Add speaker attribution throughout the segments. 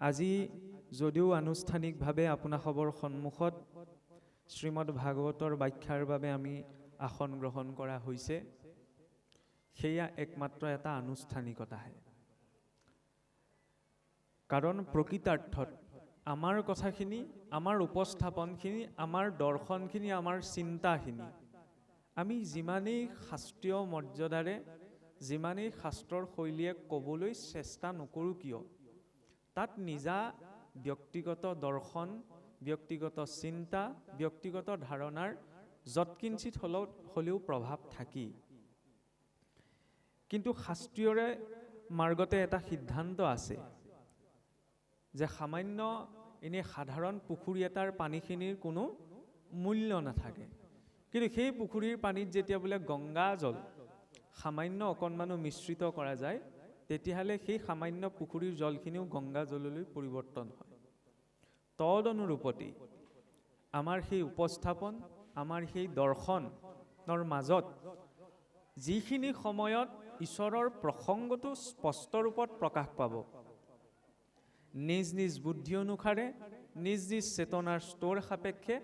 Speaker 1: আজি যদিও আনুষ্ঠানিকভাৱে আপোনাসৱৰ সন্মুখত শ্ৰীমদ ভাগৱতৰ ব্যাখ্যাৰ বাবে আমি আসন গ্ৰহণ কৰা হৈছে, সেয়া একমাত্ৰ এটা আনুষ্ঠানিকতাহে। কাৰণ প্ৰকৃতাৰ্থত আমাৰ কথাখিনি, আমাৰ উপস্থাপনখিনি, আমাৰ দৰ্শনখিনি, আমাৰ চিন্তাখিনি আমি যিমানেই শাস্ত্ৰীয় মৰ্যাদাৰে, যিমানেই শাস্ত্ৰৰ শৈলীয়ে ক'বলৈ চেষ্টা নকৰোঁ কিয়, তাত নিজা ব্যক্তিগত দৰ্শন, ব্যক্তিগত চিন্তা, ব্যক্তিগত ধাৰণাৰ যৎকিঞ্চিত হ'লেও প্ৰভাৱ থাকি। কিন্তু শাস্ত্ৰীয়ৰে মাৰ্গতে এটা সিদ্ধান্ত আছে যে সামান্য এনে সাধাৰণ পুখুৰী এটাৰ পানীখিনিৰ কোনো মূল্য নাথাকে, কিন্তু সেই পুখুৰীৰ পানীত যেতিয়া বোলে গংগা জল সামান্য অকণমানো মিশ্ৰিত কৰা যায়, তেতিয়াহ'লে সেই সামান্য পুখুৰীৰ জলখিনিও গংগা জললৈ পৰিৱৰ্তন হয়। তদনুৰূপতি আমাৰ সেই উপস্থাপন, আমাৰ সেই দৰ্শনৰ মাজত যিখিনি সময়ত ঈশ্বৰৰ প্ৰসংগটো স্পষ্ট ৰূপত প্ৰকাশ পাব, নিজ নিজ বুদ্ধি অনুসাৰে, নিজ নিজ চেতনাৰ স্তৰ সাপেক্ষে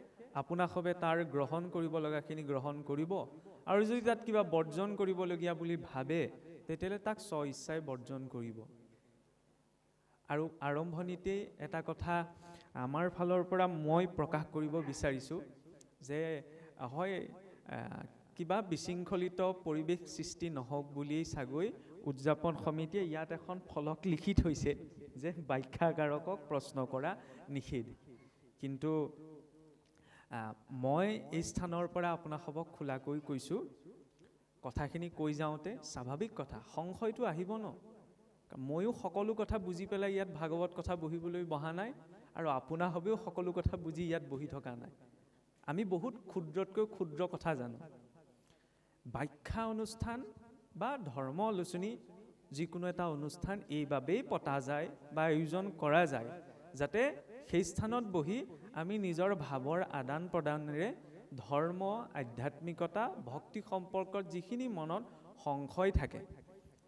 Speaker 1: আপোনাসৱে তাৰ গ্ৰহণ কৰিব লগাখিনি গ্ৰহণ কৰিব, আৰু যদি তাত কিবা বৰ্জন কৰিবলগীয়া বুলি ভাবে, তেতিয়াহ'লে তাক স্ব ইচ্ছাই বৰ্জন কৰিব। আৰু আৰম্ভণিতেই এটা কথা আমাৰ ফালৰ পৰা মই প্ৰকাশ কৰিব বিচাৰিছোঁ যে হয়, কিবা বিশৃংখলিত পৰিৱেশ সৃষ্টি নহওক বুলিয়েই চাগৈ উদযাপন সমিতিয়ে ইয়াত এখন ফলক লিখি থৈছে যে ব্যাখ্যাকাৰকক প্ৰশ্ন কৰা নিষেধ। কিন্তু মই এই স্থানৰ পৰা আপোনাসৱক খোলাকৈ কৈছোঁ, কথাখিনি কৈ যাওঁতে স্বাভাৱিক কথা, সংশয়টো আহিব ন। ময়ো সকলো কথা বুজি পেলাই ইয়াত ভাগৱত কথা বহিবলৈ বহা নাই, আৰু আপোনাসৱেও সকলো কথা বুজি ইয়াত বহি থকা নাই। আমি বহুত ক্ষুদ্ৰতকৈ ক্ষুদ্ৰ কথা জানো। ব্যাখ্যা অনুষ্ঠান বা ধৰ্ম আলোচনী যিকোনো এটা অনুষ্ঠান এইবাবেই পতা যায় বা আয়োজন কৰা যায়, যাতে সেই স্থানত বহি আমি নিজৰ ভাৱৰ আদান প্ৰদানেৰে ধৰ্ম, আধ্যাত্মিকতা, ভক্তি সম্পৰ্কত যিখিনি মনত সংশয় থাকে,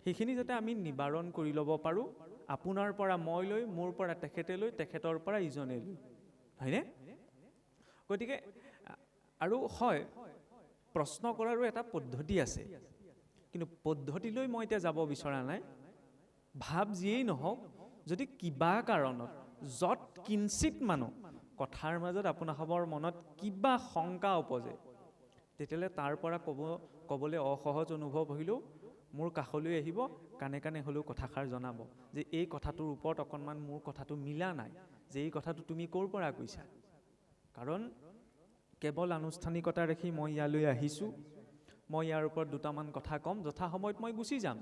Speaker 1: সেইখিনি যাতে আমি নিবাৰণ কৰি ল'ব পাৰোঁ, আপোনাৰ পৰা মই লৈ, মোৰ পৰা তেখেতে লৈ, তেখেতৰ পৰা ইজনে লৈ, হয়নে? গতিকে আৰু হয়, প্ৰশ্ন কৰাৰো এটা পদ্ধতি আছে, কিন্তু পদ্ধতিলৈ মই এতিয়া যাব বিচৰা নাই। ভাৱ যিয়েই নহওক, যদি কিবা কাৰণত যৎ কিঞ্চিত মানুহ কথাৰ মাজত আপোনাসৱৰ মনত কিবা শংকা উপজে, তেতিয়াহ'লে তাৰ পৰা ক'বলৈ অসহজ অনুভৱ হ'লেও মোৰ কাষলৈ আহিব, কাণে কাণে হ'লেও কথাষাৰ জনাব যে এই কথাটোৰ ওপৰত অকণমান মোৰ কথাটো মিলা নাই, যে এই কথাটো তুমি ক'ৰ পৰা কৈছা। কাৰণ কেৱল আনুষ্ঠানিকতা ৰাখি মই ইয়ালৈ আহিছোঁ, মই ইয়াৰ ওপৰত দুটামান কথা ক'ম, যথা সময়ত মই গুচি যাম।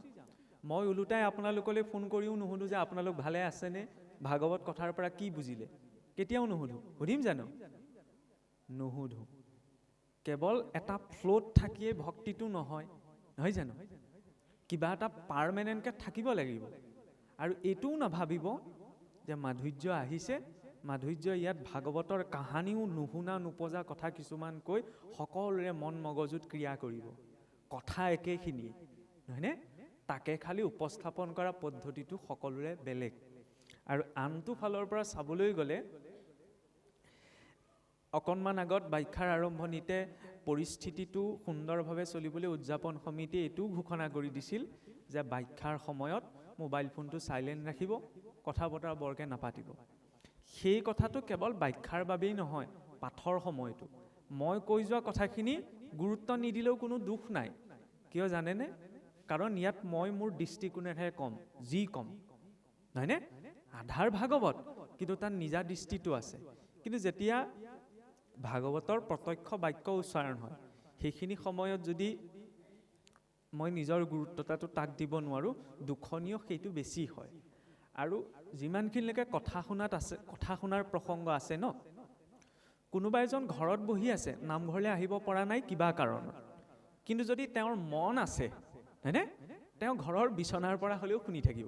Speaker 1: মই ওলোটাই আপোনালোকলৈ ফোন কৰিও নুসুধো যে আপোনালোক ভালে আছেনে, ভাগৱত কথাৰ পৰা কি বুজিলে, কেতিয়াও নুসুধো। সুধিম জানো? নুসুধো। কেৱল এটা ফ্ল'ত থাকিয়ে ভক্তিটো নহয়, নহয় জানো? কিবা এটা পাৰ্মানেণ্টকৈ থাকিব লাগিব। আৰু এইটোও নাভাবিব যে মাধুৰ্য আহিছে, মাধুৰ্য ইয়াত ভাগৱতৰ কাহানিও নুশুনা নোপজা কথা কিছুমান কৈ সকলোৰে মন মগজুত ক্ৰিয়া কৰিব। কথা একেখিনিয়ে, নহয়নে? তাকে খালি উপস্থাপন কৰা পদ্ধতিটো সকলোৰে বেলেগ। আৰু আনটো ফালৰ পৰা চাবলৈ গ'লে, অকণমান আগত ব্যাখ্যাৰ আৰম্ভণিতে পৰিস্থিতিটো সুন্দৰভাৱে চলিবলৈ উদযাপন সমিতিয়ে এইটোও ঘোষণা কৰি দিছিল যে ব্যাখ্যাৰ সময়ত মোবাইল ফোনটো চাইলেণ্ট ৰাখিব, কথা বতৰা বৰকৈ নাপাতিব। সেই কথাটো কেৱল ব্যাখ্যাৰ বাবেই নহয়, পাঠৰ সময়তো মই কৈ যোৱা কথাখিনি গুৰুত্ব নিদিলেও কোনো দুখ নাই। কিয় জানেনে? কাৰণ ইয়াত মই মোৰ দৃষ্টিকোণেৰে ক'ম, যি ক'ম, নহয়নে? আধাৰ ভাগৱত, কিন্তু তাত নিজা দৃষ্টিটো আছে। কিন্তু যেতিয়া ভাগৱতৰ প্ৰত্যক্ষ বাক্য উচ্চাৰণ হয়, সেইখিনি সময়ত যদি মই নিজৰ গুৰুত্বতাটো তাক দিব নোৱাৰোঁ, দুখনীয় সেইটো বেছি হয়। আৰু যিমানখিনিলৈকে কথা শুনাত আছে, কথা শুনাৰ প্ৰসংগ আছে ন, কোনোবা এজন ঘৰত বহি আছে, নামঘৰলৈ আহিব পৰা নাই কিবা কাৰণত, কিন্তু যদি তেওঁৰ মন আছে, হয়নে, তেওঁ ঘৰৰ বিচনাৰ পৰা হ'লেও শুনি থাকিব।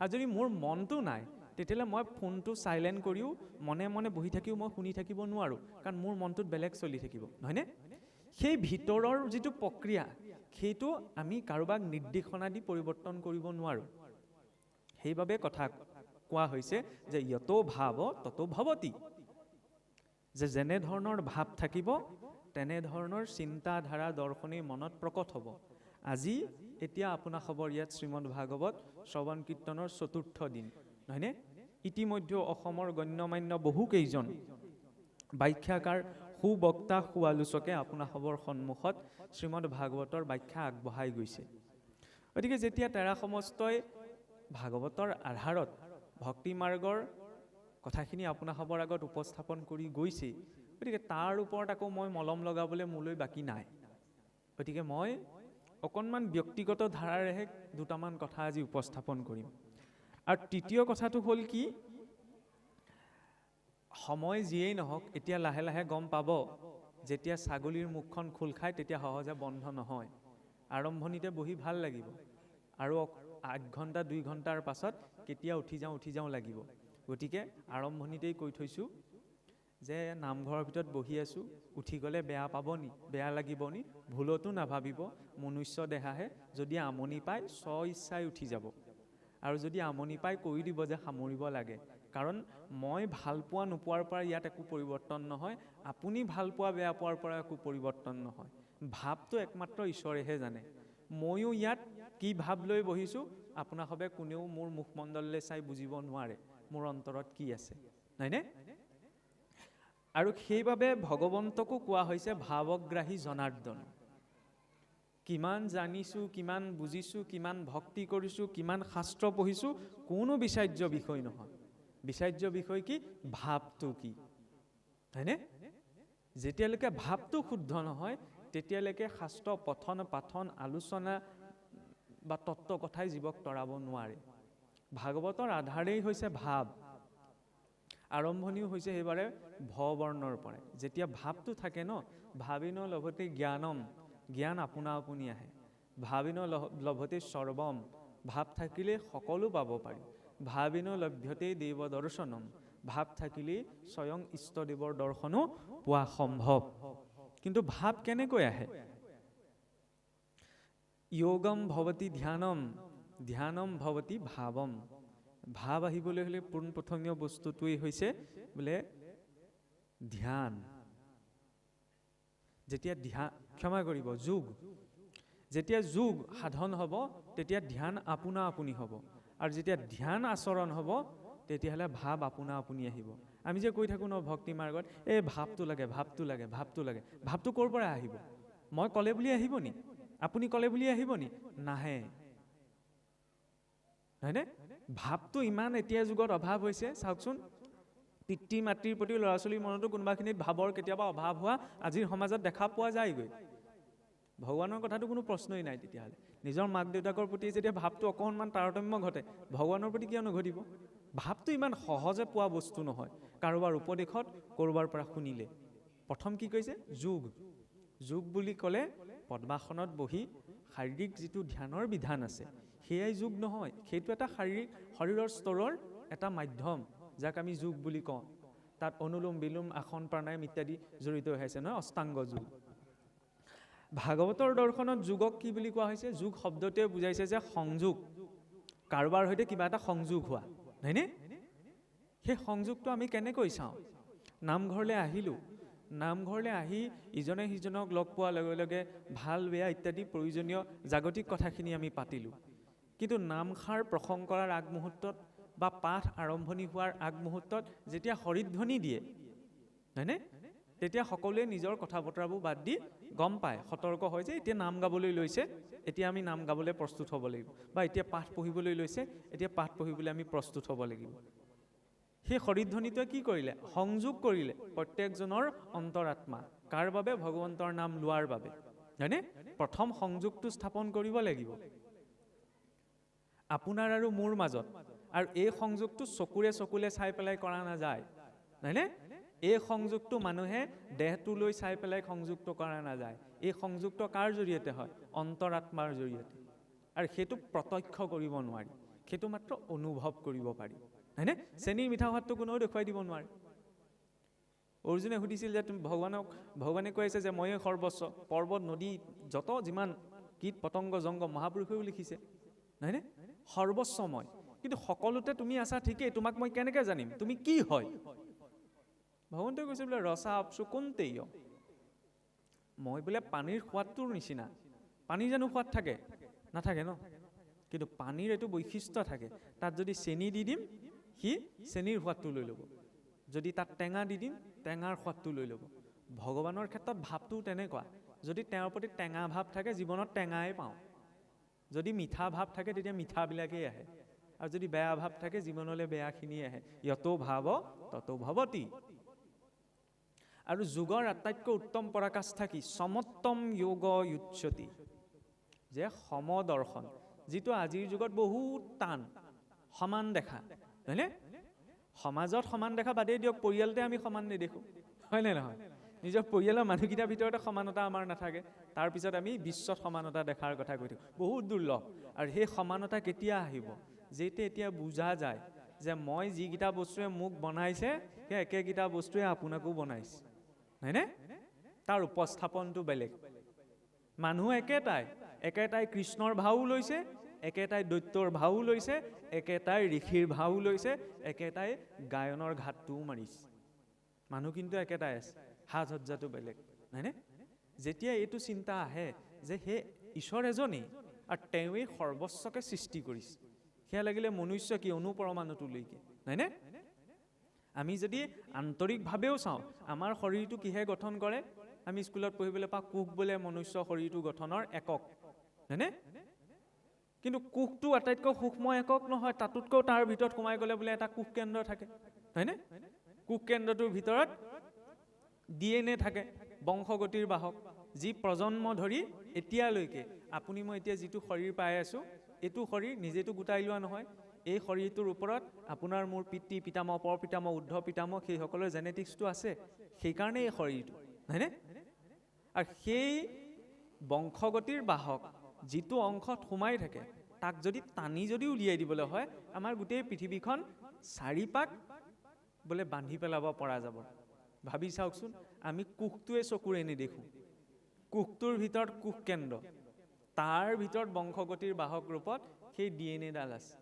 Speaker 1: আৰু যদি মোৰ মনটো নাই, তেতিয়াহ'লে মই ফোনটো চাইলেণ্ট কৰিও মনে মনে বহি থাকিও মই শুনি থাকিব নোৱাৰোঁ, কাৰণ মোৰ মনটোত বেলেগ চলি থাকিব, নহয়নে? সেই ভিতৰৰ যিটো প্ৰক্ৰিয়া, সেইটো আমি কাৰোবাক নিৰ্দেশনা দি পৰিৱৰ্তন কৰিব নোৱাৰোঁ। সেইবাবে কথা কোৱা হৈছে যে য়তো ভাৱ ততো ভৱতি, যে যেনে ধৰণৰ ভাৱ থাকিব তেনেধৰণৰ চিন্তাধাৰা দৰ্শনেই মনত প্ৰকট হ'ব। আজি এতিয়া আপোনাৰ খবৰ ইয়াত শ্ৰীমদ ভাগৱত শ্ৰৱণ কীৰ্তনৰ ৪ৰ্থ দিন, নহয়নে? ইতিমধ্যে অসমৰ গণ্যমান্য বহুকেইজন ব্যাখ্যাকাৰ, সুবক্তা, সুআলোচকে আপোনাৰ খবৰ সন্মুখত শ্ৰীমদ ভাগৱতৰ ব্যাখ্যা আগবঢ়াই গৈছে। গতিকে যেতিয়া তেৰা সমস্তই ভাগৱতৰ আধাৰত ভক্তি মাৰ্গৰ কথাখিনি আপোনাৰ খবৰ আগত উপস্থাপন কৰি গৈছে, গতিকে তাৰ ওপৰত আকৌ মই মলম লগাবলৈ মোলৈ বাকী নাই। গতিকে মই অকণমান ব্যক্তিগত ধাৰাৰেহে দুটামান কথা আজি উপস্থাপন কৰিম। আৰু তৃতীয় কথাটো হ'ল কি, সময় যিয়েই নহওক, এতিয়া লাহে লাহে গম পাব, যেতিয়া ছাগলীৰ মুখখন খোল খায় তেতিয়া সহজে বন্ধ নহয়। আৰম্ভণিতে বহি ভাল লাগিব, আৰু ৮ ঘণ্টা ২ ঘণ্টাৰ পাছত কেতিয়া উঠি যাওঁ লাগিব। গতিকে আৰম্ভণিতেই কৈ থৈছোঁ যে নামঘৰৰ ভিতৰত বহি আছোঁ, উঠি গ'লে বেয়া পাব নি, বেয়া লাগিব নি, ভুলতো নাভাবিব, মনুষ্য দেহাহে। যদি আমনি পায় স্ব ইচ্ছাই উঠি যাব, আৰু যদি আমনি পায় কৈ দিব যে সামৰিব লাগে। কাৰণ মই ভাল পোৱা নোপোৱাৰ পৰা ইয়াত একো পৰিৱৰ্তন নহয়, আপুনি ভাল পোৱা বেয়া পোৱাৰ পৰা একো পৰিৱৰ্তন নহয়। ভাৱটো একমাত্ৰ ঈশ্বৰেহে জানে। ময়ো ইয়াত কি ভাৱ লৈ বহিছোঁ আপোনাৰ সবে কোনেও মোৰ মুখমণ্ডললৈ চাই বুজিব নোৱাৰে মোৰ অন্তৰত কি আছে, নহয়নে? আৰু সেইবাবে ভগৱন্তকো কোৱা হৈছে ভাৱগ্ৰাহী জনাৰ্দন। কিমান জানিছোঁ, কিমান বুজিছোঁ, কিমান ভক্তি কৰিছোঁ, কিমান শাস্ত্ৰ পঢ়িছোঁ, কোনো বিচাৰ্য বিষয় নহয়। বিচাৰ্য বিষয় কি? ভাৱটো কি, হয়নে? যেতিয়ালৈকে ভাৱটো শুদ্ধ নহয় তেতিয়ালৈকে শাস্ত্ৰ পঠন পাঠন আলোচনা বা তত্ত্ব কথাই জীৱক তৰাব নোৱাৰে। ভাগৱতৰ আধাৰেই হৈছে ভাৱ। আৰম্ভণিও হৈছে সেইবাৰে ভবৰ্ণৰ পৰাই। যেতিয়া ভাৱটো থাকে ন, ভাবিন লভতে জ্ঞানম, জ্ঞান আপোনা আপুনি আহে। ভাবিন লভতে সৰ্বম, ভাৱ থাকিলে সকলো পাব পাৰি। ভাবিন লভ্যতে দেৱ দৰ্শনম, ভাৱ থাকিলে স্বয়ং ইষ্টদেৱৰ দৰ্শনো পোৱা সম্ভৱ। কিন্তু ভাৱ কেনেকৈ আহে? যোগম ভৱতি ধ্যানম, ধ্যানম ভৱতি ভাৱম। ভাৱ আহিবলৈ হ'লে পোনপ্ৰথমীয় বস্তুটোৱেই হৈছে বোলে ধ্যান। যেতিয়া ধ্যান, ক্ষমা কৰিব, যোগ। যেতিয়া যোগ সাধন হ'ব তেতিয়া ধ্যান আপোনা আপুনি হ'ব, আৰু যেতিয়া ধ্যান আচৰণ হ'ব তেতিয়াহ'লে ভাৱ আপোনা আপুনি আহিব। আমি যে কৈ থাকোঁ ন ভক্তি মাৰ্গত, এই ভাৱটো লাগে, ভাৱটো লাগে, ভাৱটো লাগে। ভাৱটো ক'ৰ পৰা আহিব? মই ক'লে বুলি আহিব নি? আপুনি ক'লে বুলি আহিব নি? নাহে, হয়নে? ভাৱটো ইমান এতিয়া যুগত অভাৱ হৈছে, চাওকচোন। পিতৃ মাতৃৰ প্ৰতি ল'ৰা ছোৱালীৰ মনতো কোনোবাখিনিত ভাৱৰ কেতিয়াবা অভাৱ হোৱা আজিৰ সমাজত দেখা পোৱা যায়গৈ। ভগৱানৰ কথাটো কোনো প্ৰশ্নই নাই তেতিয়াহ'লে। নিজৰ মাক দেউতাকৰ প্ৰতি যেতিয়া ভাৱটো অকণমান তাৰতম্য ঘটে, ভগৱানৰ প্ৰতি কিয় নঘটিব? ভাৱটো ইমান সহজে পোৱা বস্তু নহয়। কাৰোবাৰ উপদেশত, ক'ৰবাৰ পৰা শুনিলে। প্ৰথম কি কৈছে? যোগ। যোগ বুলি ক'লে পদ্মাসনত বহি শাৰীৰিক যিটো ধ্যানৰ বিধান আছে সেয়াই যোগ নহয়। সেইটো এটা শৰীৰৰ স্তৰৰ এটা মাধ্যম, যাক আমি যোগ বুলি কওঁ। তাত অনুলোম বিলোম আসন প্ৰাণায়াম ইত্যাদি জড়িত হৈ আছে নহয়, অষ্টাংগ যোগ। ভাগৱতৰ দৰ্শনত যোগক কি বুলি কোৱা হৈছে? যোগ শব্দটোৱে বুজাইছে যে সংযোগ, কাৰোবাৰ সৈতে কিবা এটা সংযোগ হোৱা, হয়নে? সেই সংযোগটো আমি কেনেকৈ চাওঁ? নামঘৰলৈ আহিলোঁ, নামঘৰলৈ আহি ইজনে সিজনক লগ পোৱাৰ লগে লগে ভাল বেয়া ইত্যাদি প্ৰয়োজনীয় জাগতিক কথাখিনি আমি পাতিলোঁ। কিন্তু নামষাৰ প্ৰসংগ কৰাৰ আগমুহূৰ্তত বা পাঠ আৰম্ভণি হোৱাৰ আগমুহূৰ্তত যেতিয়া হৰিধ্বনি দিয়ে, হয়নে, তেতিয়া সকলোৱে নিজৰ কথা বতৰাবোৰ বাদ দি গম পায়, সতৰ্ক হয় যে এতিয়া নাম গাবলৈ লৈছে, এতিয়া আমি নাম গাবলৈ প্ৰস্তুত হ'ব লাগিব, বা এতিয়া পাঠ পঢ়িবলৈ লৈছে, এতিয়া পাঠ পঢ়িবলৈ আমি প্ৰস্তুত হ'ব লাগিব। সেই হৰিধ্বনিটোৱে কি কৰিলে? সংযোগ কৰিলে প্ৰত্যেকজনৰ অন্তৰাত্মা। কাৰ বাবে? ভগৱন্তৰ নাম লোৱাৰ বাবে, হয়নে? প্ৰথম সংযোগটো স্থাপন কৰিব লাগিব আপোনাৰ আৰু মোৰ মাজত। আৰু এই সংযোগটো চকুৰে চকুলে চাই পেলাই কৰা নাযায়, হয়নে? এই সংযোগটো মানুহে দেহটোলৈ চাই পেলাই সংযুক্ত কৰা নাযায়। এই সংযুক্ত কাৰ জৰিয়তে হয়? অন্তৰাত্মাৰ জৰিয়তে। আৰু সেইটো প্ৰত্যক্ষ কৰিব নোৱাৰি, সেইটো মাত্ৰ অনুভৱ কৰিব পাৰি, হয়নে? চেনীৰ মিঠা সোৱাদটো কোনেও দেখুৱাই দিব নোৱাৰে। অৰ্জুনে সুধিছিল যে তুমি ভগৱানে কৈ আছে যে ময়ে সৰ্বস্ব, পৰ্বত নদী যিমান কীট পতংগ জংগ মহাপুৰুষেও লিখিছে, হয়নে? সৰ্বস্বময়। কিন্তু সকলোতে তুমি আছা ঠিকেই, তোমাক মই কেনেকৈ জানিম তুমি কি হয়? ভগৱন্তই কৈছে বোলে ৰসা আপচু কোনতেই, মই বোলে পানীৰ সোৱাদটোৰ নিচিনা। পানী জানো সোৱাদ থাকে? নাথাকে ন। কিন্তু পানীৰ এইটো বৈশিষ্ট্য থাকে, তাত যদি চেনি দি দিম সি চেনিৰ সোৱাদটো লৈ ল'ব, যদি তাত টেঙা দি দিম টেঙাৰ সোৱাদটো লৈ ল'ব। ভগৱানৰ ক্ষেত্ৰত ভাৱটোও তেনেকুৱা, যদি তেওঁৰ প্ৰতি টেঙা ভাৱ থাকে জীৱনত টেঙাই পাওঁ, যদি মিঠা ভাৱ থাকে তেতিয়া মিঠাবিলাকেই আহে, আৰু যদি বেয়া ভাৱ থাকে জীৱনলৈ বেয়াখিনি আহে। যতো ভাৱ ততো ভৱতি। আৰু যোগৰ আটাইতকৈ উত্তম পৰাকাষ্ঠা কি? সমত্তম যোগ উচ্যতি, যে সমদৰ্শন, যিটো আজিৰ যুগত বহুত টান। সমান দেখা, হয়নে? সমাজত সমান দেখা বাদেই দিয়ক, পৰিয়ালতে আমি সমান নেদেখোঁ, হয়নে নহয়? নিজৰ পৰিয়ালৰ মানুহকেইটাৰ ভিতৰতে সমানতা আমাৰ নাথাকে, তাৰপিছত আমি বিশ্বত সমানতা দেখাৰ কথা কৈ থাকোঁ, বহুত দুৰ্লভ। আৰু সেই সমানতা কেতিয়া আহিব? যেতিয়া এতিয়া বুজা যায় যে মই যিকেইটা বস্তুৱে মোক বনাইছে সেই একেকেইটা বস্তুৱে আপোনাকো বনাইছে, হয়নে? তাৰ উপস্থাপনটো বেলেগ। মানুহ একেটাই কৃষ্ণৰ ভাও লৈছে, একেটাই দৈত্যৰ ভাও লৈছে, একেটাই ঋষিৰ ভাও লৈছে, একেটাই গায়নৰ ঘাটটোও মাৰিছে। মানুহ কিন্তু একেটাই আছে, সাজ সজ্জাটো বেলেগ, হয়নে? যেতিয়া এইটো চিন্তা আহে যে সেই ঈশ্বৰ এজনেই আৰু তেওঁৱেই সৰ্বস্বকে সৃষ্টি কৰিছে, সেয়া লাগিলে মনুষ্য কি অনুপৰমাণুটোলৈকে, হয়নে? আমি যদি আন্তৰিকভাৱেও চাওঁ আমাৰ শৰীৰটো কিহে গঠন কৰে, আমি স্কুলত পঢ়িবলৈ পাওঁ কোষ বোলে মনুষ্য শৰীৰটো গঠনৰ একক, হয়নে? কিন্তু কোষটো আটাইতকৈ সূক্ষ্ম একক নহয়, তাতোতকৈ তাৰ ভিতৰত সোমাই গ'লে বোলে এটা কোষ কেন্দ্ৰ থাকে, হয়নে? কোষ কেন্দ্ৰটোৰ ভিতৰত DNA থাকে, বংশগতিৰ বাহক, যি প্ৰজন্ম ধৰি এতিয়ালৈকে আপুনি মই এতিয়া যিটো শৰীৰ পাই আছোঁ, এইটো শৰীৰ নিজেতো গোটাই লোৱা নহয়। এই শৰীৰটোৰ ওপৰত আপোনাৰ মোৰ পিতৃ পিতামহ পৰ পিতামহ উৰ্ধ পিতামহ সেইসকলৰ জেনেটিক্সটো আছে, সেইকাৰণে এই শৰীৰটো, হয়নে? আৰু সেই বংশগতিৰ বাহক যিটো অংশত সোমাই থাকে, তাক যদি টানি যদি উলিয়াই দিবলৈ হয়, আমাৰ গোটেই পৃথিৱীখন চাৰিপাক বোলে বান্ধি পেলাব পৰা যাব। ভাবি চাওকচোন, আমি কোষটোৱে চকুৰে নেদেখোঁ, কোষটোৰ ভিতৰত কোষ কেন্দ্ৰ, তাৰ ভিতৰত বংশগতিৰ বাহক ৰূপত সেই DNA ডাল আছে,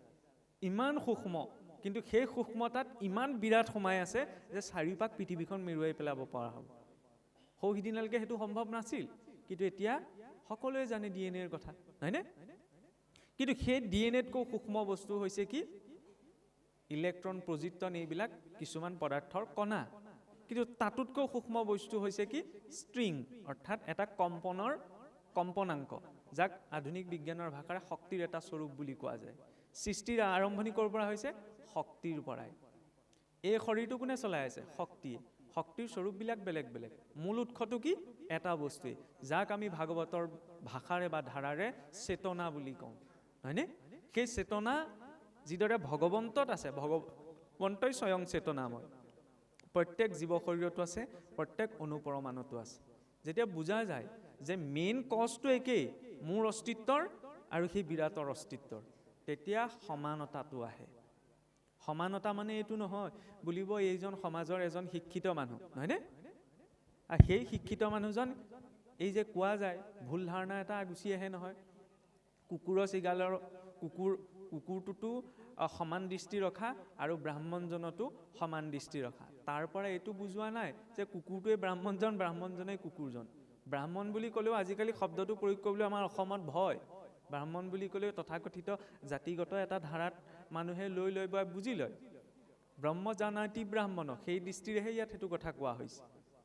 Speaker 1: ইমান সূক্ষ্ম, কিন্তু সেই সূক্ষ্মতাত ইমান বিৰাট সোমাই আছে যে চাৰিপাক পৃথিৱীখন মেৰুৱাই পেলাব পৰা হ'ব। সৌদিনালৈকে সেইটো সম্ভৱ নাছিল, কিন্তু এতিয়া সকলোৱে জানে DNAৰ কথা, হয়নে? কিন্তু সেই DNAতকৈ সূক্ষ্ম বস্তু হৈছে কি? ইলেক্ট্ৰন, প্ৰজিট্ৰন, এইবিলাক কিছুমান পদাৰ্থৰ কণা। কিন্তু তাতোতকৈ সূক্ষ্ম বস্তু হৈছে কি? ষ্ট্ৰিং, অৰ্থাৎ এটা কম্পনৰ কম্পনাংক, যাক আধুনিক বিজ্ঞানৰ ভাষাৰে শক্তিৰ এটা স্বৰূপ বুলি কোৱা যায়। সৃষ্টিৰ আৰম্ভণি ক'ৰ পৰা হৈছে? শক্তিৰ পৰাই। এই শৰীৰটো কোনে চলাই আছে? শক্তিয়ে। শক্তিৰ স্বৰূপবিলাক বেলেগ বেলেগ, মূল উৎসটো কি? এটা বস্তুৱে, যাক আমি ভাগৱতৰ ভাষাৰে বা ধাৰাৰে চেতনা বুলি কওঁ, হয়নে? সেই চেতনা যিদৰে ভগৱন্তত আছে, ভগৱন্তই স্বয়ং চেতনাময়, প্ৰত্যেক জীৱ শৰীৰতো আছে, প্ৰত্যেক অনুপৰমাণুতো আছে। যেতিয়া বুজা যায় যে মেইন কজটো একেই, মোৰ অস্তিত্বৰ আৰু সেই বিৰাটৰ অস্তিত্বৰ, তেতিয়া সমানতাটো আহে। সমানতা মানে এইটো নহয় বুলিব এইজন সমাজৰ এজন শিক্ষিত মানুহ, নহয়নে? আৰু সেই শিক্ষিত মানুহজন, এই যে কোৱা যায় ভুল ধাৰণা এটা গুচি আহে নহয়, কুকুৰৰ চিগালৰ কুকুৰটোতো সমান দৃষ্টি ৰখা আৰু ব্ৰাহ্মণজনতো সমান দৃষ্টি ৰখা। তাৰ পৰা এইটো বুজোৱা নাই যে কুকুৰটোৱে ব্ৰাহ্মণজন, ব্ৰাহ্মণজনে কুকুৰজন। ব্ৰাহ্মণ বুলি ক'লেও আজিকালি শব্দটো প্ৰয়োগ কৰিবলৈ আমাৰ অসমত ভয়। ব্ৰাহ্মণ বুলি ক'লেও তথাকথিত জাতিগত এটা ধাৰাত মানুহে লৈ বা বুজি লয়। ব্ৰহ্ম জানাতি ব্ৰাহ্মণ, সেই দৃষ্টিৰেহে ইয়াত সেইটো কথা কোৱা হৈছে,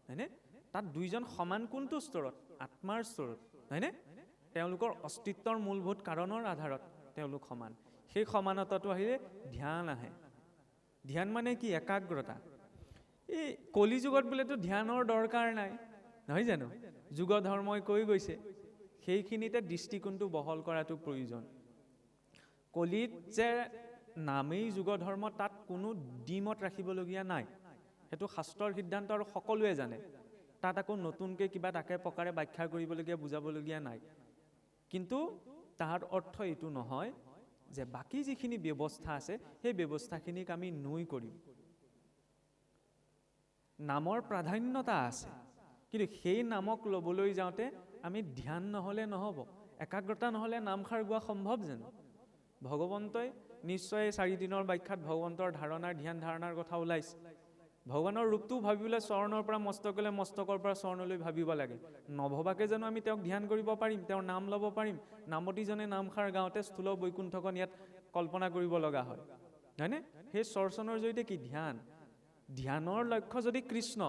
Speaker 1: হয়নে? তাত দুইজন সমান কোনটো স্তৰত? আত্মাৰ স্তৰত, হয়নে? তেওঁলোকৰ অস্তিত্বৰ মূলভূত কাৰণৰ আধাৰত তেওঁলোক সমান। সেই সমানতাটো আহিলে ধ্যান আহে। ধ্যান মানে কি? একাগ্ৰতা। এই কলি যুগত বোলেতো ধ্যানৰ দৰকাৰ নাই, নহয় জানো? যুগ ধৰ্মই কৈ গৈছে, সেইখিনিতে দৃষ্টিকোণটো বহল কৰাটো প্ৰয়োজন। কলিত যে নামেই যুগ ধৰ্ম, তাত কোনো দ্বিমত ৰাখিবলগীয়া নাই, সেইটো শাস্ত্ৰৰ সিদ্ধান্ত আৰু সকলোৱে জানে। তাত আকৌ নতুনকৈ কিবা তাকে প্ৰকাৰে ব্যাখ্যা কৰিবলগীয়া, বুজাবলগীয়া নাই। কিন্তু তাৰ অৰ্থ এইটো নহয় যে বাকী যিখিনি ব্যৱস্থা আছে সেই ব্যৱস্থাখিনিক আমি নুই কৰিম। নামৰ প্ৰাধান্যতা আছে, কিন্তু সেই নামক ল'বলৈ যাওঁতে আমি ধ্যান নহ'লে নহ'ব, একাগ্ৰতা নহ'লে নামষাৰ গোৱা সম্ভৱ জানো? ভগৱন্তই নিশ্চয় 4 দিনৰ ব্যাখ্যাত ভগৱন্তৰ ধাৰণাৰ ধ্যান ধাৰণাৰ কথা ওলাইছে। ভগৱানৰ ৰূপটো ভাবিবলৈ চৰণৰ পৰা মস্তকলৈ, মস্তকৰ পৰা চৰণলৈ ভাবিব লাগে। নভবাকে জানো আমি তেওঁক ধ্যান কৰিব পাৰিম, তেওঁৰ নাম ল'ব পাৰিম? নামতিজনে নামষাৰ গাওঁতে স্থূল বৈকুণ্ঠখন ইয়াত কল্পনা কৰিব লগা হয়, হয়নে? সেই চৰ্চনৰ জৰিয়তে কি ধ্যান? ধ্যানৰ লক্ষ্য যদি কৃষ্ণ,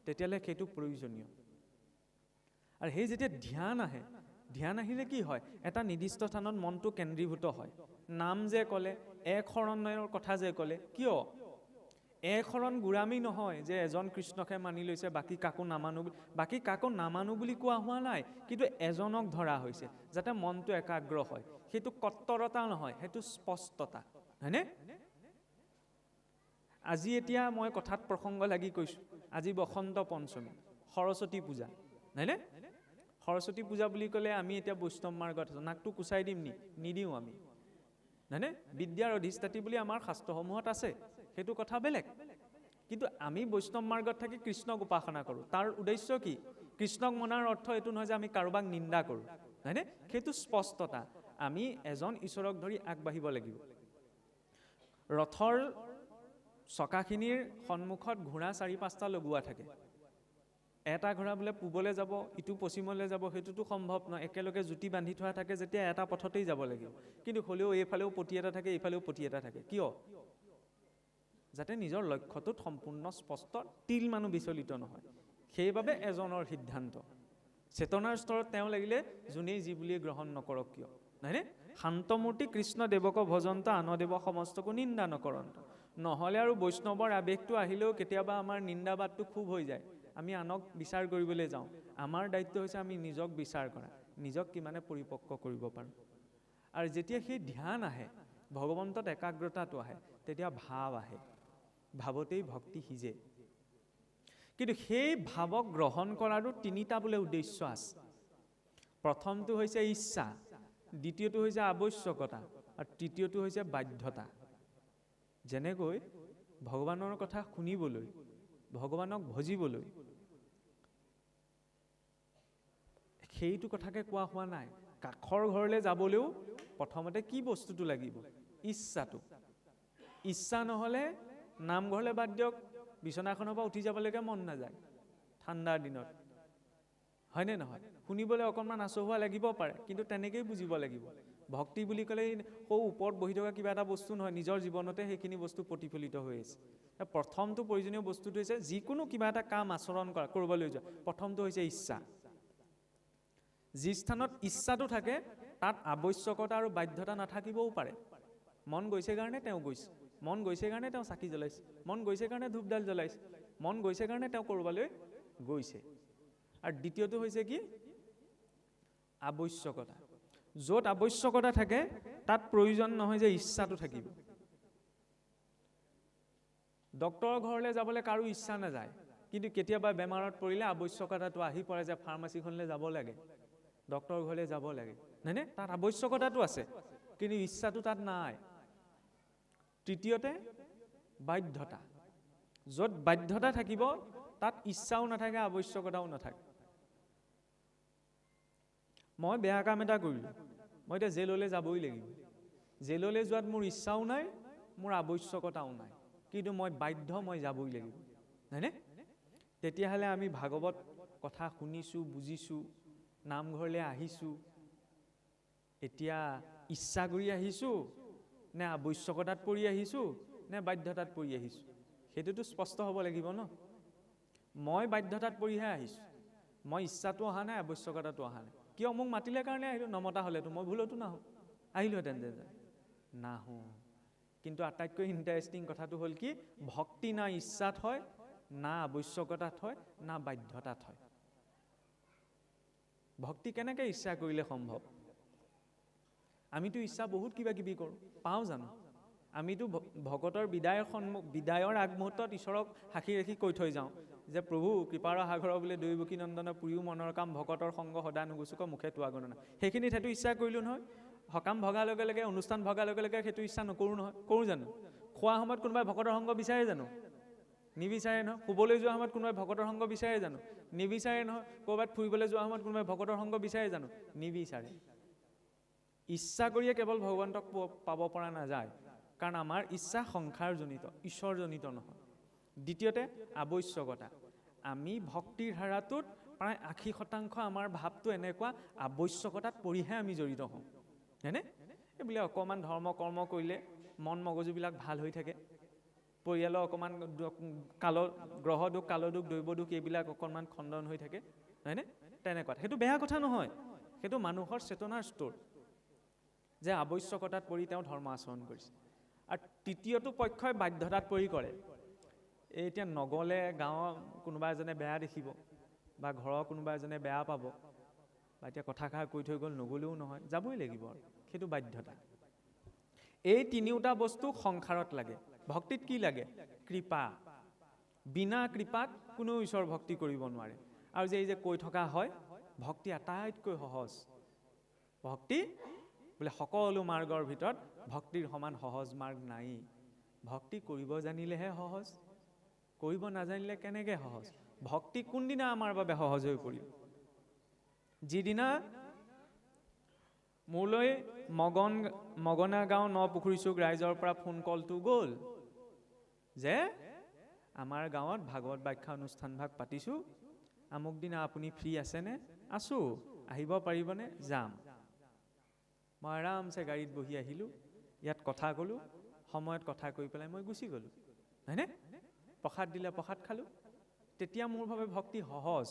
Speaker 1: তেতিয়াহ'লে সেইটো প্ৰয়োজনীয়। আৰু সেই যেতিয়া ধ্যান আহে, ধ্যান আহিলে কি হয়? এটা নিৰ্দিষ্ট স্থানত মনটো কেন্দ্ৰীভূত হয়। নাম যে ক'লে, এক শৰণৰ কথা যে ক'লে, কিয়? এক শৰণ গোড়ামী নহয় যে এজন কৃষ্ণকে মানি লৈছে, বাকী কাকো নামানো, বাকী কাকো নামানো বুলি কোৱা হোৱা নাই, কিন্তু এজনক ধৰা হৈছে যাতে মনটো একাগ্ৰ হয়। সেইটো কত্তৰতা নহয়, সেইটো স্পষ্টতা, হয়নে? আজি এতিয়া মই কথাত প্ৰসংগ লাগি কৈছোঁ, আজি বসন্ত পঞ্চমী, সৰস্বতী পূজা, হয়নে? সৰস্বতী পূজা বুলি ক'লে আমি এতিয়া বৈষ্ণৱ মাৰ্গত আছোঁ, নাকটো কুচাই দিম নি? নিদিওঁ আমি, হয়নে? বিদ্যাৰ অধিষ্ঠাত্ৰী বুলি আমাৰ শাস্ত্ৰসমূহত আছে, সেইটো কথা বেলেগ। কিন্তু আমি বৈষ্ণৱ মাৰ্গত থাকি কৃষ্ণক উপাসনা কৰোঁ। তাৰ উদ্দেশ্য কি? কৃষ্ণক মনাৰ অৰ্থ এইটো নহয় যে আমি কাৰোবাক নিন্দা কৰোঁ, হয়নে? সেইটো স্পষ্টতা। আমি এজন ঈশ্বৰক ধৰি আগবাঢ়িব লাগিব। ৰথৰ চকাখিনিৰ সন্মুখত ঘোঁৰা 4-5টা লগোৱা থাকে। এটা ঘোঁৰা বোলে পূবলৈ যাব, ইটো পশ্চিমলৈ যাব, সেইটোতো সম্ভৱ নহয়। একেলগে জুতি বান্ধি থোৱা থাকে যেতিয়া এটা পথতেই যাব লাগিব। কিন্তু হ'লেও এইফালেও পতি এটা থাকে, এইফালেও পতি এটা থাকে। কিয়? যাতে নিজৰ লক্ষ্যটোত সম্পূৰ্ণ স্পষ্ট, তিল মানুহ বিচলিত নহয়। সেইবাবে এজনৰ সিদ্ধান্ত। চেতনাৰ স্তৰত তেওঁ লাগিলে যোনেই যি বুলিয়ে গ্ৰহণ নকৰক কিয়, নহয়নে? শান্তমূৰ্তি কৃষ্ণ দেৱক ভজন্ত, আন দেৱ সমস্তকো নিন্দা নকৰন্ত। নহ'লে আৰু বৈষ্ণৱৰ আৱেগটো আহিলেও কেতিয়াবা আমাৰ নিন্দাবাদটো খুব হৈ যায়। আমি আনক বিচাৰ কৰিবলৈ যাওঁ। আমাৰ দায়িত্ব হৈছে আমি নিজক বিচাৰ কৰা, নিজক কিমানে পৰিপক্ক কৰিব পাৰোঁ। আৰু যেতিয়া সেই ধ্যান আহে, ভগৱন্তত একাগ্ৰতাটো আহে, তেতিয়া ভাৱ আহে, ভাৱতেই ভক্তি সিজে। কিন্তু সেই ভাৱক গ্ৰহণ কৰাৰো 3টা বোলে উদ্দেশ্য আছে। প্ৰথমটো হৈছে ইচ্ছা, দ্বিতীয়টো হৈছে আৱশ্যকতা, আৰু তৃতীয়টো হৈছে বাধ্যতা। যেনেকৈ ভগৱানৰ কথা শুনিবলৈ, ভগৱানক ভজিবলৈ, সেইটো কথাকে কোৱা হোৱা নাই। কাষৰ ঘৰলৈ যাবলৈও প্ৰথমতে কি বস্তুটো লাগিব? ইচ্ছাটো। ইচ্ছা নহ'লে নামঘৰলৈ বাদ দিয়ক, বিচনাখনৰ পৰা উঠি যাবলৈকে মন নাযায় ঠাণ্ডাৰ দিনত, হয়নে নহয়? শুনিবলৈ অকণমান আচহুৱা লাগিব পাৰে, কিন্তু তেনেকেই বুজিব লাগিব। ভক্তি বুলি ক'লে সৌ ওপৰত বহি থকা কিবা এটা বস্তু নহয়, নিজৰ জীৱনতে সেইখিনি বস্তু প্ৰতিফলিত হৈ আছে। প্ৰথমটো প্ৰয়োজনীয় বস্তুটো হৈছে যিকোনো কিবা এটা কাম আচৰণ কৰা, কৰিবলৈ যোৱা, প্ৰথমটো হৈছে ইচ্ছা। যি স্থানত ইচ্ছাটো থাকে তাত আৱশ্যকতা আৰু বাধ্যতা নাথাকিবও পাৰে। মন গৈছে কাৰণে তেওঁ গৈছে, মন গৈছে কাৰণে তেওঁ চাকি জ্বলাইছে, মন গৈছে কাৰণে ধূপডাল জ্বলাইছে, মন গৈছে কাৰণে তেওঁ ক'ৰবালৈ গৈছে। আৰু দ্বিতীয়টো হৈছে কি? আৱশ্যকতা। য'ত আৱশ্যকতা থাকে তাত প্ৰয়োজন নহয় যে ইচ্ছাটো থাকিব। ডক্তৰৰ ঘৰলৈ যাবলৈ কাৰো ইচ্ছা নাযায়, কিন্তু কেতিয়াবা বেমাৰত পৰিলে আৱশ্যকতাটো আহি পৰে যে ফাৰ্মাচীখনলৈ যাব লাগে, ডক্তৰৰ ঘৰলৈ যাব লাগে, হয়নে? তাত আৱশ্যকতাটো আছে, কিন্তু ইচ্ছাটো তাত নাই। তৃতীয়তে বাধ্যতা। য'ত বাধ্যতা থাকিব তাত ইচ্ছাও নাথাকে, আৱশ্যকতাও নাথাকে। মই বেয়া কাম এটা কৰিলোঁ, মই এতিয়া জেললৈ যাবই লাগিব। জেললৈ যোৱাত মোৰ ইচ্ছাও নাই, মোৰ আৱশ্যকতাও নাই, কিন্তু মই বাধ্য, মই যাবই লাগিব, হয়নে? তেতিয়াহ'লে আমি ভাগৱত কথা শুনিছোঁ, বুজিছোঁ, নামঘৰলৈ আহিছোঁ, এতিয়া ইচ্ছা কৰি আহিছোঁ নে আৱশ্যকতাত পৰি আহিছোঁ নে বাধ্যতাত পৰি আহিছোঁ? সেইটোতো স্পষ্ট হ'ব লাগিব ন। মই বাধ্যতাত পৰিহে আহিছোঁ, মই ইচ্ছাটো অহা নাই, আৱশ্যকতাটো অহা নাই। কিয়? মোক মাতিলে কাৰণে আহিলোঁ, নমতা হ'লেতো মই ভুলতো নাহোঁ, আহিলোহেঁতেন যে নাহোঁ। কিন্তু আটাইতকৈ ইণ্টাৰেষ্টিং কথাটো হ'ল কি? ভক্তি না ইচ্ছাত হয়, না আৱশ্যকতাত হয়, না বাধ্যতাত হয়। ভক্তি কেনেকৈ ইচ্ছা কৰিলে সম্ভৱ? আমিতো ইচ্ছা বহুত কিবা কিবি কৰোঁ, পাওঁ জানো? আমিতো ভকতৰ বিদায়ৰ আগমুহূৰ্তত ঈশ্বৰক সাক্ষী ৰাখি কৈ থৈ যাওঁ যে প্ৰভু কৃপাৰ সাগৰ বোলে দৈৱকী নন্দন পুৰিও মনৰ কাম, ভকতৰ সংগ সদা নুগুচুক মুখে তোৱা গণনা। সেইখিনিত সেইটো ইচ্ছা কৰিলোঁ নহয়। সকাম ভগাৰ লগে লগে, অনুষ্ঠান ভগাৰ লগে লগে সেইটো ইচ্ছা নকৰোঁ নহয়, কৰোঁ জানো? খোৱা সময়ত কোনোবাই ভকতৰ সংগ বিচাৰে জানো? নিবিচাৰে নহয়। শুবলৈ যোৱা সময়ত কোনোবাই ভকতৰ সংগ বিচাৰে জানো? নিবিচাৰে নহয়। ক'ৰবাত ফুৰিবলৈ যোৱা সময়ত কোনোবাই ভকতৰ সংগ বিচাৰে জানো? নিবিচাৰে। ইচ্ছা কৰিয়ে কেৱল ভগৱন্তক পাব পৰা নাযায়, কাৰণ আমাৰ ইচ্ছা সংসাৰজনিত, ঈশ্বৰজনিত নহয়। দ্বিতীয়তে আৱশ্যকতা। আমি ভক্তিৰ ধাৰাটোত প্ৰায় 80% আমাৰ ভাৱটো এনেকুৱা আৱশ্যকতাত পৰিহে আমি জড়িত হওঁ, হয়নে? এইবিলাক অকণমান ধৰ্ম কৰ্ম কৰিলে মন মগজুবিলাক ভাল হৈ থাকে, পৰিয়ালৰ অকণমান গ্ৰহ দুখ, কালদুখ, দৈৱ দুখ এইবিলাক অকণমান খণ্ডন হৈ থাকে, হয়নে? তেনেকুৱা সেইটো বেয়া কথা নহয়, সেইটো মানুহৰ চেতনাৰ স্তৰ যে আৱশ্যকতাত পৰি তেওঁ ধৰ্ম আচৰণ কৰিছে। আৰু তৃতীয়টো পক্ষই বাধ্যতাত পৰি কৰে। এতিয়া নগ'লে গাঁৱৰ কোনোবা এজনে বেয়া দেখিব বা ঘৰৰ কোনোবা এজনে বেয়া পাব, বা এতিয়া কথাষাৰ কৈ থৈ গ'ল নগ'লেও নহয়, যাবই লাগিব আৰু সেইটো বাধ্যতা। এই তিনিওটা বস্তু সংসাৰত লাগে। ভক্তিত কি লাগে? কৃপা। বিনা কৃপাত কোনো ঈশ্বৰ ভক্তি কৰিব নোৱাৰে। আৰু যে এই যে কৈ থকা হয় ভক্তি আটাইতকৈ সহজ, ভক্তি বোলে সকলো মাৰ্গৰ ভিতৰত ভক্তিৰ সমান সহজ মাৰ্গ নাই। ভক্তি কৰিব জানিলেহে সহজ, কৰিব নাজানিলে কেনেকৈ সহজ? ভক্তি কোনদিনা আমাৰ বাবে সহজ হৈ পৰিল? যিদিনা মোলৈ মগনা গাঁও নপুখুৰীচুক ৰাইজৰ পৰা ফোন কলটো গ'ল যে আমাৰ গাঁৱত ভাগৱত ব্যাখ্যা অনুষ্ঠান ভাগ পাতিছোঁ, আমুক দিনা আপুনি ফ্ৰী আছেনে? আছোঁ, আহিব পাৰিবনে? যাম। মই আৰামছে গাড়ীত বহি আহিলোঁ, ইয়াত কথা ক'লোঁ, সময়ত কথা কৈ পেলাই মই গুচি গ'লোঁ, হয়নে? প্ৰসাদ দিলে প্ৰসাদ খালোঁ। তেতিয়া মোৰ বাবে ভক্তি সহজ।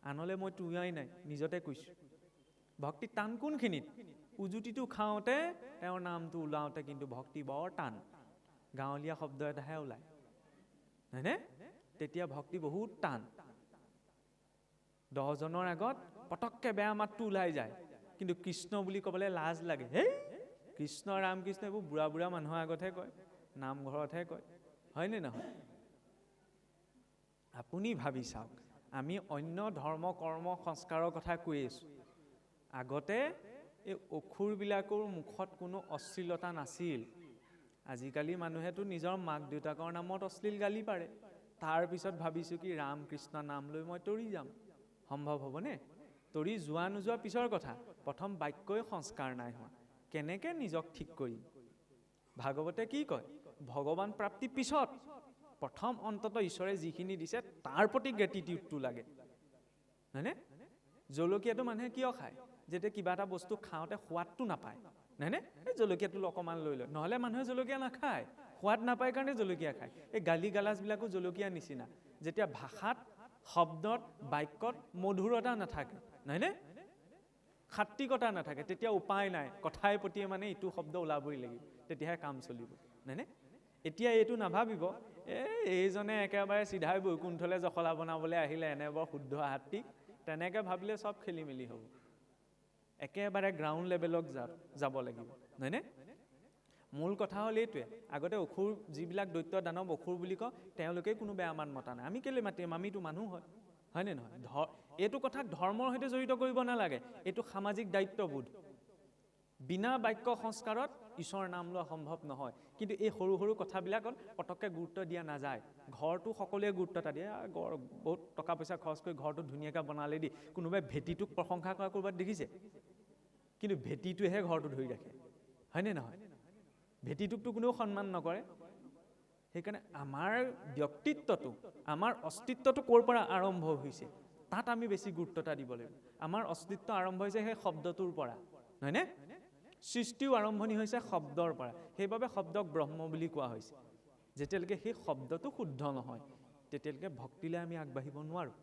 Speaker 1: আনলৈ মই তোঁৱাই নাই, নিজতে কৈছোঁ। ভক্তি টান কোনখিনিত? উজুতিটো খাওঁতে, তেওঁৰ নামটো ওলাওঁতে কিন্তু ভক্তি বৰ টান, গাঁৱলীয়া শব্দ এটাহে ওলায়, হয়নে? তেতিয়া ভক্তি বহুত টান। 10 জনৰ আগত পটককৈ বেয়া মাতটো ওলাই যায়, কিন্তু কৃষ্ণ বুলি ক'বলৈ লাজ লাগে। হেই কৃষ্ণ ৰামকৃষ্ণ এইবোৰ বুঢ়া বুঢ়া মানুহৰ আগতহে কয়, নামঘৰতহে কয়, হয়নে নহয়? আপুনি ভাবি চাওক, আমি অন্য ধৰ্ম কৰ্ম সংস্কাৰৰ কথা কৈ আছোঁ। আগতে এই অসুৰবিলাকৰ মুখত কোনো অশ্লীলতা নাছিল। আজিকালি মানুহেতো নিজৰ মাক দেউতাকৰ নামত অশ্লীল গালি পাৰে। তাৰপিছত ভাবিছোঁ কি ৰাম কৃষ্ণ নাম লৈ মই তৰি যাম। সম্ভৱ হ'বনে? তৰি যোৱা নোযোৱা পিছৰ কথা, প্ৰথম বাক্যই সংস্কাৰ নাই হোৱা, কেনেকৈ নিজক ঠিক কৰিম? ভাগৱতে কি কয়? ভগৱান প্ৰাপ্তি পিছত, প্ৰথম অন্তত ঈশ্বৰে যিখিনি দিছে তাৰ প্ৰতি গ্ৰেটিটিউডটো লাগে, হয়নে? জলকীয়াটো মানুহে কিয় খায়? যেতিয়া কিবা এটা বস্তু খাওঁতে সোৱাদটো নাপায়, হয়নে? এই জলকীয়াটো অকণমান লৈ লয়, নহ'লে মানুহে জলকীয়া নাখায়, সোৱাদ নাপায় কাৰণে জলকীয়া খায়। এই গালি গালাজবিলাকো জলকীয়া নিচিনা, যেতিয়া ভাষাত, শব্দত, বাক্যত মধুৰতা নাথাকে, নহয়নে? সাত্বিকতা নাথাকে, তেতিয়া উপায় নাই, কথাই পতিয়ে মানে ইটো শব্দ ওলাবই লাগিব, তেতিয়াহে কাম চলিব, নহয়নে? এতিয়া এইটো নাভাবিব এইজনে একেবাৰে চিধাই বৈকুণ্ঠলৈ জখলা বনাবলৈ আহিলে, এনে বৰ শুদ্ধ আত্মিক, তেনেকৈ ভাবিলে চব খেলি মেলি হ'ব। একেবাৰে গ্ৰাউণ্ড লেভেলত যাব লাগিব, নহয়নে? মূল কথা হ'ল এইটোৱে, আগতে অসুৰ যিবিলাক দৈত্য দানৱ অসুৰ বুলি কওঁ, তেওঁলোকে কোনো বেয়া মান মতা নাই। আমি কেলৈ মাতিম? আমিতো মানুহ হয়নে নহয়? এইটো কথাক ধৰ্মৰ সৈতে জড়িত কৰিব নালাগে, এইটো সামাজিক দায়িত্ববোধ। বিনা বাক্য সংস্কাৰত ঈশ্বৰৰ নাম লোৱা সম্ভৱ নহয়। কিন্তু এই সৰু সৰু কথাবিলাকত পটককৈ গুৰুত্ব দিয়া নাযায়। ঘৰটো সকলোৱে গুৰুত্ব এটা দিয়ে, বহুত টকা পইচা খৰচ কৰি ঘৰটো ধুনীয়াকৈ বনালে দি কোনোবাই ভেটিটোক প্ৰশংসা কৰা ক'ৰবাত দেখিছে? কিন্তু ভেটিটোৱেহে ঘৰটো ধৰি ৰাখে, হয়নে নহয়? ভেটিটোকতো কোনেও সন্মান নকৰে। সেইকাৰণে আমাৰ ব্যক্তিত্বটো, আমাৰ অস্তিত্বটো ক'ৰ পৰা আৰম্ভ হৈছে তাত আমি বেছি গুৰুত্ব এটা দিব লাগিব। আমাৰ অস্তিত্ব আৰম্ভ হৈছে সেই শব্দটোৰ পৰা, হয়নে? সৃষ্টিও আৰম্ভণি হৈছে শব্দৰ পৰা। সেইবাবে শব্দক ব্ৰহ্ম বুলি কোৱা হৈছে। যেতিয়ালৈকে সেই শব্দটো শুদ্ধ নহয়, তেতিয়ালৈকে ভক্তিলৈ আমি আগবাঢ়িব নোৱাৰোঁ।